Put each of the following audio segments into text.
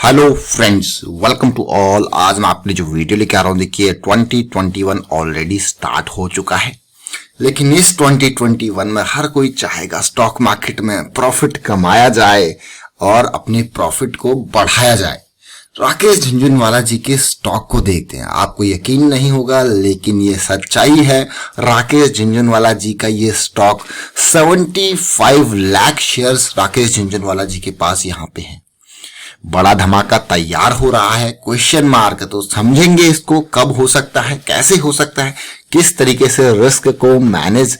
Hello friends, welcome to all. आज मैं आपके लिए जो वीडियो लेके आ रहा हूँ, देखिए 2021 ऑलरेडी स्टार्ट हो चुका है, लेकिन इस 2021 में हर कोई चाहेगा स्टॉक मार्केट में प्रॉफिट कमाया जाए और अपने प्रॉफिट को बढ़ाया जाए। राकेश झुनझुनवाला जी के स्टॉक को देखते हैं, आपको यकीन नहीं होगा लेकिन ये सच्चाई है। राकेश झुनझुनवाला जी का ये स्टॉक 75 लाख शेयर्स राकेश झुनझुनवाला जी के पास यहाँ पे है। बड़ा धमाका तैयार हो रहा है, क्वेश्चन मार्क। तो समझेंगे इसको, कब हो सकता है, कैसे हो सकता है, किस तरीके से रिस्क को मैनेज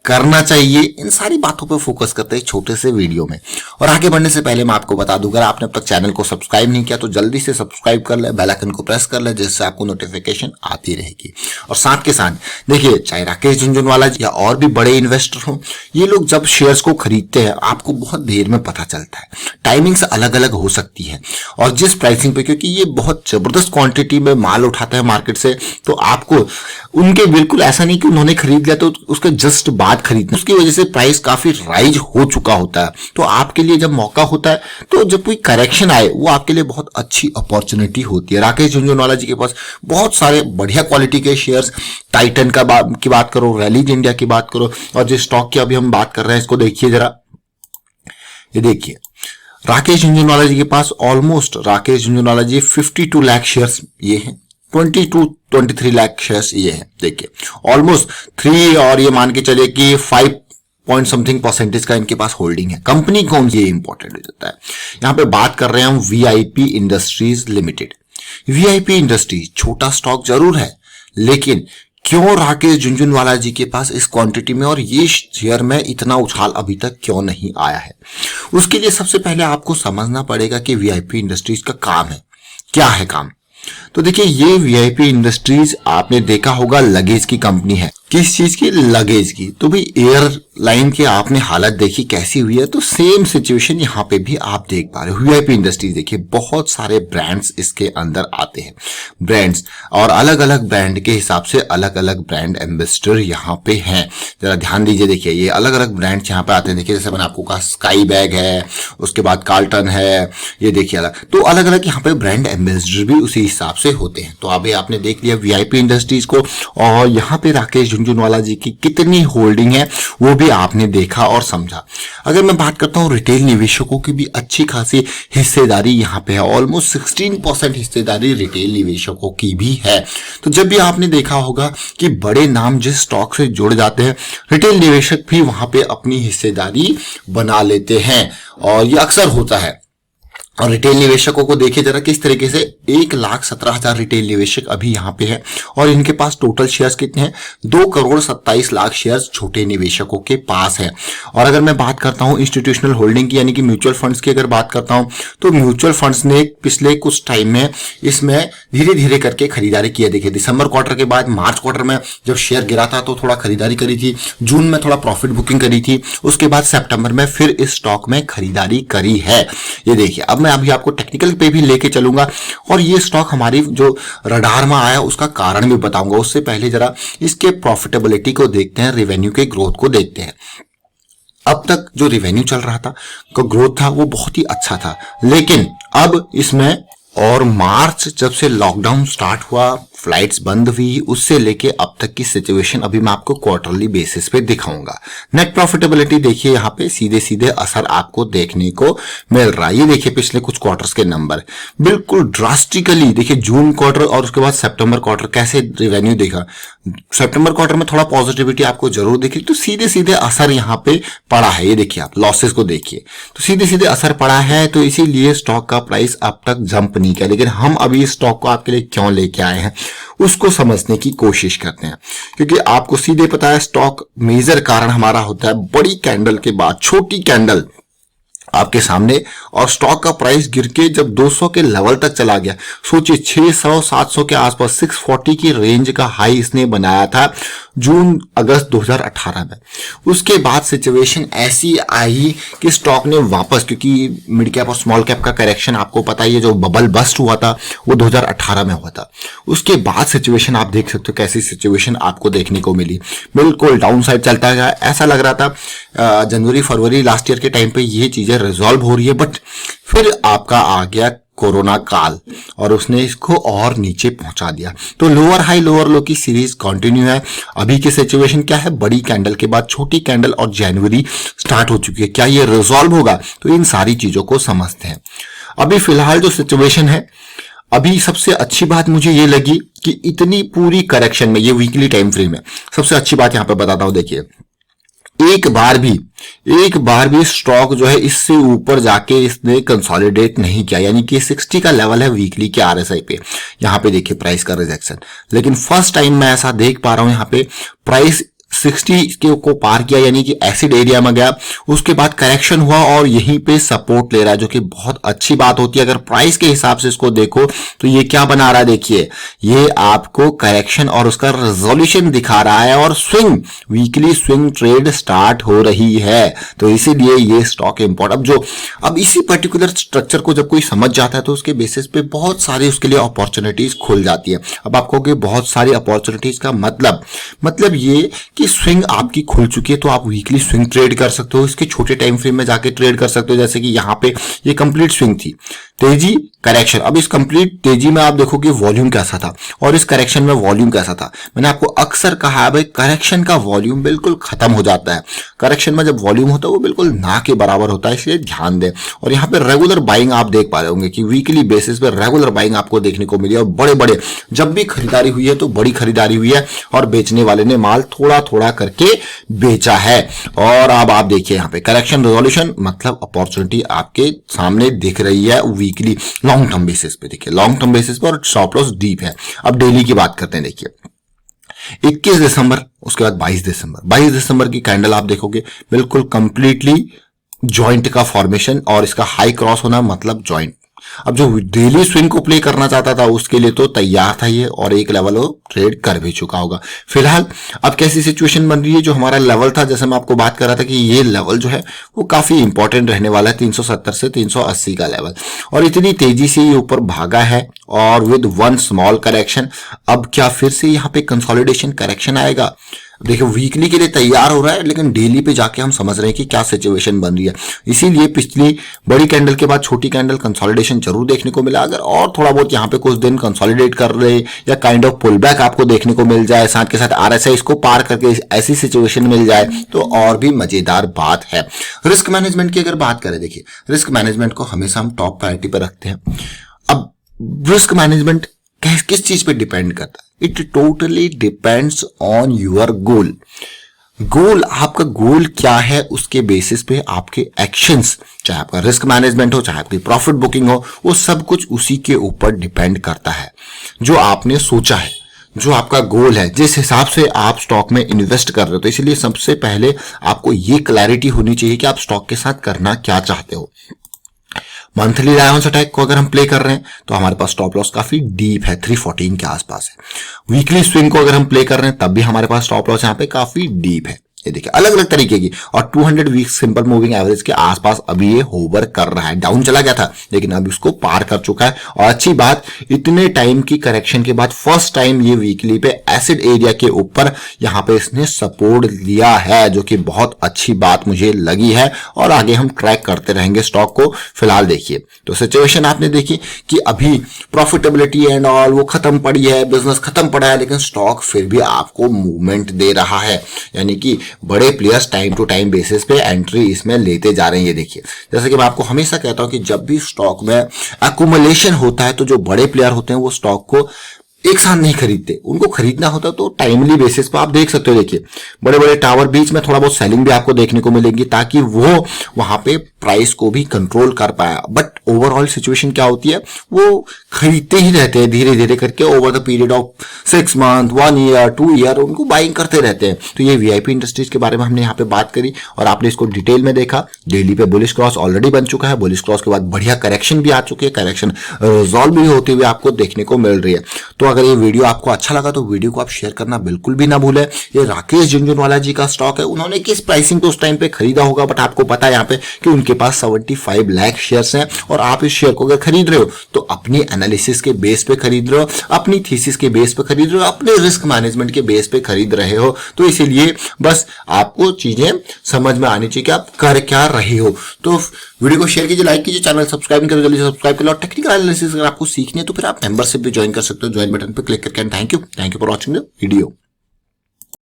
करना चाहिए, इन सारी बातों पर फोकस करते हैं छोटे से वीडियो में। और आगे बढ़ने से पहले मैं आपको बता दूं, अगर आपने अब तक चैनल को सब्सक्राइब नहीं किया तो जल्दी से सब्सक्राइब कर ले, बेल आइकन को प्रेस कर ले, जिससे आपको नोटिफिकेशन आती रहेगी। और साथ के साथ देखिए, चाहे राकेश झुनझुनवाला या और भी बड़े इन्वेस्टर हो, ये लोग जब शेयर्स को खरीदते हैं आपको बहुत देर में पता चलता है। टाइमिंग्स अलग अलग हो सकती है और जिस प्राइसिंग पे, क्योंकि ये बहुत जबरदस्त क्वांटिटी में माल उठाता है मार्केट से, तो आपको उनके बिल्कुल ऐसा नहीं कि उन्होंने खरीद लिया तो उसके जस्ट बाद खरीदना, उसकी वजह से प्राइस काफी राइज हो चुका होता है। तो आपके लिए जब मौका होता है, तो जब कोई करेक्शन आए, वो आपके लिए बहुत अच्छी अपॉर्चुनिटी होती है। राकेश झुनझुनवाला जी के पास बहुत सारे बढ़िया क्वालिटी के शेयर्स, टाइटन की बात करो, रैलीज इंडिया की बात करो, और जिस स्टॉक की अभी हम बात कर रहे हैं इसको देखिए जरा। ये देखिए, राकेश झुनझुनवाला जी के पास ऑलमोस्ट, राकेश झुनझुनवाला जी 52 लाख शेयर्स ये हैं, 23 लाख शेयर्स ये है। देखिए ऑलमोस्ट 3, और ये मान के चले कि 5 पॉइंट समथिंग परसेंटेज का इनके पास होल्डिंग है। कंपनी कौन सी, ये इंपॉर्टेंट हो जाता है। यहां पे बात कर रहे हैं हम VIP industries limited. VIP industries छोटा स्टॉक जरूर है, लेकिन क्यों राकेश झुनझुनवाला जी के पास इस क्वांटिटी में और ये शेयर में इतना उछाल अभी तक क्यों नहीं आया है? उसके लिए सबसे पहले आपको समझना पड़ेगा कि वीआईपी इंडस्ट्रीज का काम है, क्या है काम। तो देखिए, ये वीआईपी इंडस्ट्रीज आपने देखा होगा लगेज की कंपनी है। किस चीज की? लगेज की। तो भाई एयरलाइन की आपने हालत देखी कैसी हुई है, तो सेम सिचुएशन यहाँ पे भी आप देख पा रहे हो। वीआईपी इंडस्ट्रीज देखिए, बहुत सारे ब्रांड्स इसके अंदर आते हैं, ब्रांड्स, और अलग अलग ब्रांड के हिसाब से अलग अलग ब्रांड एम्बेसडर यहाँ पे हैं। जरा ध्यान दीजिए, देखिए ये अलग अलग ब्रांड्स यहाँ पे आते हैं। देखिए जैसे मैंने आपको कहा, स्काई बैग है, उसके बाद कार्लटन है, ये देखिए अलग, तो अलग अलग यहाँ पे ब्रांड एम्बेसडर भी उसी हिसाब से होते हैं। तो अभी आपने देख लिया वीआईपी इंडस्ट्रीज को, और यहाँ पे राकेश झुनझुनवाला जी की कितनी होल्डिंग है वो भी आपने देखा और समझा। अगर मैं बात करता हूँ रिटेल निवेशकों की भी अच्छी खासी हिस्सेदारी यहाँ पे है, ऑलमोस्ट 16% हिस्सेदारी रिटेल निवेशकों की भी है। तो जब भी आपने देखा होगा कि बड़े नाम जिस स्टॉक से जुड़ जाते हैं, रिटेल निवेशक भी वहां पे अपनी हिस्सेदारी बना लेते हैं, और ये अक्सर होता है। और रिटेल निवेशकों को देखिए जरा किस तरीके से, 1,17,000 रिटेल निवेशक अभी यहाँ पे है, और इनके पास टोटल शेयर्स कितने हैं? 2,27,00,000 शेयर्स छोटे निवेशकों के पास है। और अगर मैं बात करता हूँ इंस्टीट्यूशनल होल्डिंग की, यानी कि म्यूचुअल फंड्स की अगर बात करता हूँ, तो म्यूचुअल फंड्स ने पिछले कुछ टाइम में इसमें धीरे धीरे करके खरीदारी की है। देखिए दिसंबर क्वार्टर के बाद मार्च क्वार्टर में जब शेयर गिरा था तो थोड़ा खरीदारी करी थी, जून में थोड़ा प्रॉफिट बुकिंग करी थी, उसके बाद सितंबर में फिर इस स्टॉक में खरीदारी करी है। ये देखिए, अब मैं अभी आपको टेक्निकल पे भी लेके चलूंगा, और ये स्टॉक हमारी जो रडार में आया उसका कारण भी बताऊंगा। उससे पहले जरा इसके प्रॉफिटेबिलिटी को देखते हैं, रेवेन्यू के ग्रोथ को देखते हैं। अब तक जो रेवेन्यू चल रहा था, का ग्रोथ था, वो बहुत ही अच्छा था, लेकिन अब इसमें, और मार्च जब से लॉकडाउन स्टार्ट हुआ, फ्लाइट्स बंद हुई, उससे लेके अब तक की सिचुएशन अभी मैं आपको क्वार्टरली बेसिस पे दिखाऊंगा। नेट प्रॉफिटेबिलिटी देखिए, यहाँ पे सीधे सीधे असर आपको देखने को मिल रहा है। ये देखिए पिछले कुछ क्वार्टर्स के नंबर, बिल्कुल ड्रास्टिकली देखिए, जून क्वार्टर और उसके बाद सितंबर क्वार्टर कैसे रेवेन्यू देखा। सितंबर क्वार्टर में थोड़ा पॉजिटिविटी आपको जरूर दिखी, तो सीधे सीधे असर यहाँ पे पड़ा है। ये देखिए, आप लॉसेस को देखिए, तो सीधे सीधे असर पड़ा है, तो इसीलिए स्टॉक का प्राइस अब तक जंप नहीं किया। लेकिन हम अभी इस स्टॉक को आपके लिए क्यों लेके आए हैं उसको समझने की कोशिश करते हैं, क्योंकि आपको सीधे पता है स्टॉक मेजर कारण हमारा होता है बड़ी कैंडल के बाद छोटी कैंडल आपके सामने, और स्टॉक का प्राइस गिर के जब 200 के लेवल तक चला गया। सोचिए 600-700 के आसपास 640 की रेंज का हाई इसने बनाया था जून अगस्त 2018 में। उसके बाद सिचुएशन ऐसी आई कि स्टॉक ने वापस, क्योंकि मिड कैप और स्मॉल कैप का करेक्शन आपको पता ही है, जो बबल बस्ट हुआ था वो 2018 में हुआ था। उसके बाद सिचुएशन आप देख सकते हो कैसी सिचुएशन आपको देखने को मिली, बिल्कुल डाउन साइड चलता गया। ऐसा लग रहा था जनवरी फरवरी लास्ट ईयर के टाइम पे ये चीजें रिजॉल्व हो रही है, बट फिर आपका आ गया कोरोना काल, और उसने इसको और नीचे पहुंचा दिया। तो लोअर हाई लोअर लो की सीरीज कंटिन्यू है। अभी की सिचुएशन क्या है, बड़ी कैंडल के बाद छोटी कैंडल और जनवरी स्टार्ट हो चुकी है, क्या ये रिजॉल्व होगा? तो इन सारी चीजों को समझते हैं। अभी फिलहाल जो सिचुएशन है, अभी सबसे अच्छी बात मुझे ये लगी कि इतनी पूरी करेक्शन में, ये वीकली टाइम फ्रेम है, सबसे अच्छी बात यहां पे बताता हूं। देखिए, एक बार भी स्टॉक जो है इससे ऊपर जाके इसने कंसोलिडेट नहीं किया, यानी कि 60 का लेवल है वीकली के आरएसआई पे। यहां पे देखिए प्राइस का रिजेक्शन, लेकिन फर्स्ट टाइम मैं ऐसा देख पा रहा हूं यहां पे प्राइस 60 के को पार किया, यानी कि एसिड एरिया में गया, उसके बाद करेक्शन हुआ और यहीं पे सपोर्ट ले रहा है, जो कि बहुत अच्छी बात होती है। अगर प्राइस के हिसाब से इसको देखो तो ये क्या बना रहा है, देखिए ये आपको करेक्शन और उसका रेजोल्यूशन दिखा रहा है, और swing weekly swing trade start हो रही है। तो इसीलिए ये स्टॉक इंपॉर्टेंट। अब इसी पर्टिकुलर स्ट्रक्चर को जब कोई समझ जाता है तो उसके बेसिस पे बहुत सारी उसके लिए अपॉर्चुनिटीज खुल जाती है। अब आपको बहुत सारी अपॉर्चुनिटीज का मतलब ये कि स्विंग आपकी खुल चुकी है, तो आप वीकली स्विंग ट्रेड कर सकते हो, इसके छोटे टाइम फ्रेम में जाके ट्रेड कर सकते हो। जैसे कि यहाँ पे ये कंप्लीट स्विंग थी, तेजी करेक्शन। अब इस कंप्लीट तेजी में आप देखो कि वॉल्यूम कैसा था और इस करेक्शन में वॉल्यूम कैसा था। मैंने आपको अक्सर कहा है भाई, करेक्शन का वॉल्यूम बिल्कुल खत्म हो जाता है। करेक्शन में जब वॉल्यूम होता है वो बिल्कुल ना के बराबर होता है, इसलिए ध्यान दें। और यहाँ पे रेगुलर बाइंग आप देख पा रहे होंगे कि वीकली बेसिस पे रेगुलर बाइंग आपको देखने को मिली, और बड़े जब भी खरीदारी हुई है तो बड़ी खरीदारी हुई है, और बेचने वाले ने माल थोड़ा थोड़ा करके बेचा है। और अब आप देखिए यहाँ पे करेक्शन रेजोल्यूशन, मतलब अपॉर्चुनिटी आपके सामने दिख रही है वीकली लॉन्ग टर्म बेसिस पे। देखिए लॉन्ग टर्म बेसिस पे, और स्टॉप लॉस डीप है। अब डेली की बात करते हैं। देखिए 21 दिसंबर, उसके बाद 22 दिसंबर की कैंडल आप देखोगे बिल्कुल कंप्लीटली जॉइंट का फॉर्मेशन, और इसका हाई क्रॉस होना मतलब जॉइंट। अब जो डेली स्विंग को प्ले करना चाहता था उसके लिए तो तैयार था ये, और एक लेवल वो ट्रेड कर भी चुका होगा। फिलहाल अब कैसी सिचुएशन बन रही है, जो हमारा लेवल था, जैसे मैं आपको बात कर रहा था कि ये लेवल जो है वो काफी इंपॉर्टेंट रहने वाला है, 370 से 380 का लेवल, और इतनी तेजी से ये ऊपर भागा है, और विद वन स्मॉल करेक्शन। अब क्या फिर से यहाँ पे कंसोलिडेशन करेक्शन आएगा? देखिए वीकली के लिए तैयार हो रहा है, लेकिन डेली पे जाके हम समझ रहे हैं कि क्या सिचुएशन बन रही है। इसीलिए पिछली बड़ी कैंडल के बाद छोटी कैंडल कंसोलिडेशन जरूर देखने को मिला। अगर और थोड़ा बहुत यहाँ पे कुछ दिन कंसोलिडेट कर रहे या काइंड ऑफ पुल बैक आपको देखने को मिल जाए, साथ के साथ आरएसआई इसको पार करके ऐसी सिचुएशन मिल जाए तो और भी मजेदार बात है। रिस्क मैनेजमेंट की अगर बात करें, देखिए रिस्क मैनेजमेंट को हमेशा हम टॉप प्रायोरिटी पर रखते हैं। अब रिस्क मैनेजमेंट किस चीज पे डिपेंड करता है? It totally depends on your goal. आपका गोल क्या है, उसके बेसिस पे आपके एक्शंस, चाहे आपका रिस्क मैनेजमेंट हो, चाहे आपकी प्रॉफिट बुकिंग हो, वो सब कुछ उसी के ऊपर डिपेंड करता है। जो आपने सोचा है, जो आपका गोल है, जिस हिसाब से आप स्टॉक में इन्वेस्ट कर रहे हो, तो इसलिए सबसे पहले आपको ये क्लैरिटी होनी चाहिए कि आप स्टॉक के साथ करना क्या चाहते हो। मंथली लायंस अटैक को अगर हम प्ले कर रहे हैं तो हमारे पास स्टॉप लॉस काफी डीप है, 314 के आसपास है। वीकली स्विंग को अगर हम प्ले कर रहे हैं तब भी हमारे पास स्टॉप लॉस यहाँ पे काफी डीप है। ये देखिए अलग अलग तरीके की, और 200 वीक सिंपल मूविंग एवरेज के आसपास अभी ये होवर कर रहा है। डाउन चला गया था लेकिन अभी उसको पार कर चुका है, और अच्छी बात, इतने टाइम की करेक्शन के बाद फर्स्ट टाइम ये वीकली पे एसिड एरिया के ऊपर यहाँ पे इसने सपोर्ट लिया है, जो कि बहुत अच्छी बात मुझे लगी है। और आगे हम ट्रैक करते रहेंगे स्टॉक को। फिलहाल देखिए तो सिचुएशन आपने देखी कि अभी प्रॉफिटेबिलिटी एंड ऑल वो खत्म पड़ी है, बिजनेस खत्म पड़ा है, लेकिन स्टॉक फिर भी आपको मूवमेंट दे रहा है, यानी कि बड़े players time to time basis पे एंट्री इसमें लेते जा रहे हैं। ये देखिए जैसे कि मैं आपको हमेशा कहता हूं कि जब भी स्टॉक में एक्यूमुलेशन होता है तो जो बड़े प्लेयर होते हैं वो स्टॉक को एक साथ नहीं खरीदते, उनको खरीदना होता तो टाइमली बेसिस पर। आप देख सकते हो, देखिए बड़े बड़े टावर, बीच में थोड़ा बहुत सेलिंग भी आपको देखने को मिलेगी ताकि वो वहां पे प्राइस को भी कंट्रोल कर पाए। बट ओवरऑल सिचुएशन क्या होती है, वो खरीदते ही रहते हैं धीरे धीरे करके over the period of 6 month, 1 year, 2 year, उनको बाइंग करते रहते हैं। तो ये वीआईपी इंडस्ट्रीज के बारे में हमने यहाँ पे बात करी और आपने इसको डिटेल में देखा। डेली पे बुलिश क्रॉस ऑलरेडी बन चुका है, बुलिश क्रॉस के बाद बढ़िया करेक्शन भी आ चुकी है, करेक्शन रिजॉल्व भी होते हुए आपको देखने को मिल रही है। तो अगर ये वीडियो आपको अच्छा लगा तो वीडियो को आप शेयर करना बिल्कुल भी ना भूलें। ये राकेश झुनझुनवाला जी का स्टॉक है, उन्होंने किस प्राइसिंग पे उस टाइम पे खरीदा होगा, बट आपको पता है यहाँ पे कि उनके पास 75 लाख शेयर्स हैं, और आप इस शेयर को अगर खरीद रहे हो तो अपनी एनालिसिस के बेस पे खरीद रहे हो, अपनी थीसिस के बेस पे खरीद रहे हो, अपने रिस्क मैनेजमेंट के बेस पे खरीद रहे हो। तो इसीलिए बस आपको चीजें समझ में आनी चाहिए कि आप कर क्या रहे हो। तो वीडियो को शेयर कीजिए, लाइक कीजिए, चैनल सब्सक्राइब नहीं करें जल्दी से सब्सक्राइब कर लो। और टेक्निकल एनालिसिस अगर आपको सीखनी है तो फिर आप मेंबरशिप भी ज्वाइन कर सकते हो, ज्वाइन बटन पर क्लिक करके। Thank you for watching the video.